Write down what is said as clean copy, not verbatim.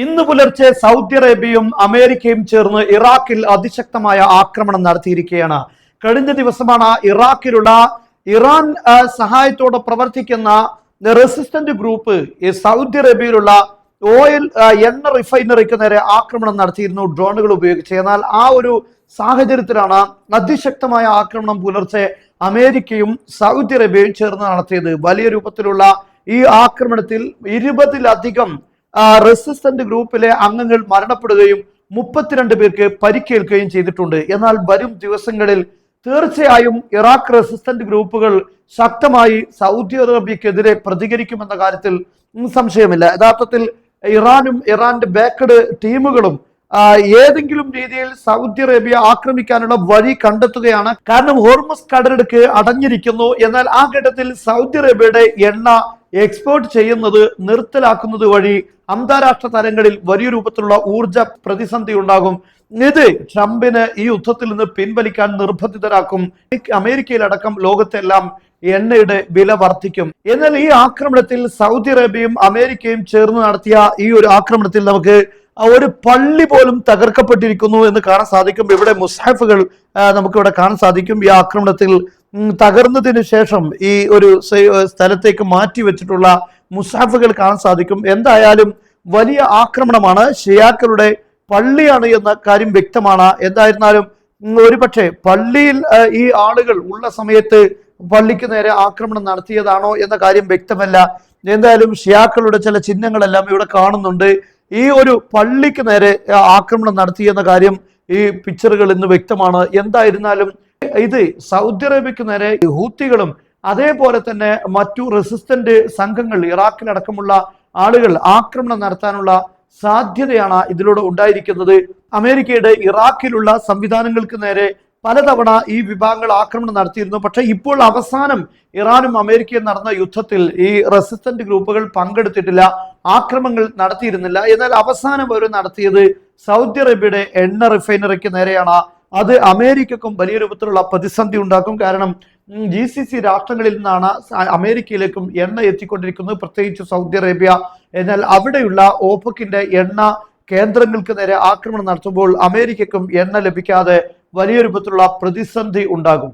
ഇന്ന് പുലർച്ചെ സൗദി അറേബ്യയും അമേരിക്കയും ചേർന്ന് ഇറാഖിൽ അതിശക്തമായ ആക്രമണം നടത്തിയിരിക്കുകയാണ്. കഴിഞ്ഞ ദിവസമാണ് ഇറാഖിലുള്ള ഇറാൻ സഹായത്തോടെ പ്രവർത്തിക്കുന്ന റെസിസ്റ്റന്റ് ഗ്രൂപ്പ് സൗദി അറേബ്യയിലുള്ള എണ്ണ റിഫൈനറിക്ക് നേരെ ആക്രമണം നടത്തിയിരുന്നു ഡ്രോണുകൾ ഉപയോഗിച്ച്. എന്നാൽ ആ ഒരു സാഹചര്യത്തിലാണ് അതിശക്തമായ ആക്രമണം പുലർച്ചെ അമേരിക്കയും സൗദി അറേബ്യയും ചേർന്ന് നടത്തിയത്. വലിയ രൂപത്തിലുള്ള ഈ ആക്രമണത്തിൽ 20-ലധികം റെസിസ്റ്റന്റ് ഗ്രൂപ്പിലെ അംഗങ്ങൾ മരണപ്പെടുകയും 32 പേർക്ക് പരിക്കേൽക്കുകയും ചെയ്തിട്ടുണ്ട്. എന്നാൽ വരും ദിവസങ്ങളിൽ തീർച്ചയായും ഇറാഖ് റെസിസ്റ്റന്റ് ഗ്രൂപ്പുകൾ ശക്തമായി സൗദി അറേബ്യക്കെതിരെ പ്രതികരിക്കുമെന്ന കാര്യത്തിൽ സംശയമില്ല. യഥാർത്ഥത്തിൽ ഇറാനും ഇറാന്റെ ബാക്ക്ഡ് ടീമുകളും ഏതെങ്കിലും രീതിയിൽ സൗദി അറേബ്യ ആക്രമിക്കാനുള്ള വഴി കണ്ടെത്തുകയാണ്. കാരണം ഹോർമസ് കടലിടുക്ക് അടഞ്ഞിരിക്കുന്നു. എന്നാൽ ആ ഘട്ടത്തിൽ സൗദി അറേബ്യയുടെ എണ്ണ എക്സ്പോർട്ട് ചെയ്യുന്നത് നിർത്തലാക്കുന്നത് വഴി അന്താരാഷ്ട്ര തലങ്ങളിൽ വലിയ രൂപത്തിലുള്ള ഊർജ പ്രതിസന്ധി ഉണ്ടാകും. ഇത് ട്രംപിന് ഈ യുദ്ധത്തിൽ നിന്ന് പിൻവലിക്കാൻ നിർബന്ധിതരാക്കും. അമേരിക്കയിലടക്കം ലോകത്തെല്ലാം എണ്ണയുടെ വില വർദ്ധിക്കും. എന്നാൽ ഈ ആക്രമണത്തിൽ സൗദി അറേബ്യയും അമേരിക്കയും ചേർന്ന് നടത്തിയ ഈ ഒരു ആക്രമണത്തിൽ നമുക്ക് ഒരു പള്ളി പോലും തകർക്കപ്പെട്ടിരിക്കുന്നു എന്ന് കാണാൻ സാധിക്കും. ഇവിടെ മുസ്ഹഫുകൾ നമുക്കിവിടെ കാണാൻ സാധിക്കും. ഈ ആക്രമണത്തിൽ തകർന്നതിന് ശേഷം ഈ ഒരു സ്ഥലത്തേക്ക് മാറ്റി വെച്ചിട്ടുള്ള മുസ്ഹഫുകൾ കാണാൻ സാധിക്കും. എന്തായാലും വലിയ ആക്രമണമാണ്. ഷിയാക്കളുടെ പള്ളിയാണ് എന്ന കാര്യം വ്യക്തമാണ്. എന്തായിരുന്നാലും ഒരുപക്ഷെ പള്ളിയിൽ ഈ ആളുകൾ ഉള്ള സമയത്ത് പള്ളിക്ക് നേരെ ആക്രമണം നടത്തിയതാണോ എന്ന കാര്യം വ്യക്തമല്ല. എന്തായാലും ഷിയാക്കളുടെ ചില ചിഹ്നങ്ങളെല്ലാം ഇവിടെ കാണുന്നുണ്ട്. ഈ ഒരു പള്ളിക്ക് നേരെ ആക്രമണം നടത്തിയെന്ന കാര്യം ഈ പിക്ചറുകൾ ഇന്ന് വ്യക്തമാണ്. എന്തായിരുന്നാലും ഇത് സൗദി അറേബ്യക്ക് നേരെ ഹൂത്തികളും അതേപോലെ തന്നെ മറ്റു റെസിസ്റ്റന്റ് സംഘങ്ങൾ ഇറാഖിലടക്കമുള്ള ആളുകൾ ആക്രമണം നടത്താനുള്ള സാധ്യതയാണ് ഇതിലൂടെ ഉണ്ടായിരിക്കുന്നത്. അമേരിക്കയുടെ ഇറാഖിലുള്ള സംവിധാനങ്ങൾക്ക് നേരെ പലതവണ ഈ വിഭാഗങ്ങൾ ആക്രമണം നടത്തിയിരുന്നു. പക്ഷെ ഇപ്പോൾ അവസാനം ഇറാനും അമേരിക്കയും നടന്ന യുദ്ധത്തിൽ ഈ റെസിസ്റ്റന്റ് ഗ്രൂപ്പുകൾ പങ്കെടുത്തിട്ടില്ല, ആക്രമണങ്ങൾ നടത്തിയിരുന്നില്ല. എന്നാൽ അവസാനം അവർ നടത്തിയത് സൗദി അറേബ്യയുടെ എണ്ണ റിഫൈനറിക്ക് നേരെയാണ്. അത് അമേരിക്കക്കും വലിയ രൂപത്തിലുള്ള പ്രതിസന്ധി ഉണ്ടാക്കും. കാരണം GCC രാഷ്ട്രങ്ങളിൽ നിന്നാണ് അമേരിക്കയിലേക്കും എണ്ണ എത്തിക്കൊണ്ടിരിക്കുന്നത്, പ്രത്യേകിച്ച് സൗദി അറേബ്യ. എന്നാൽ അവിടെയുള്ള ഓപെക്കിന്റെ എണ്ണ കേന്ദ്രങ്ങൾക്ക് നേരെ ആക്രമണം നടത്തുമ്പോൾ അമേരിക്കക്കും എണ്ണ ലഭിക്കാതെ വലിയ രൂപത്തിലുള്ള പ്രതിസന്ധി ഉണ്ടാകും.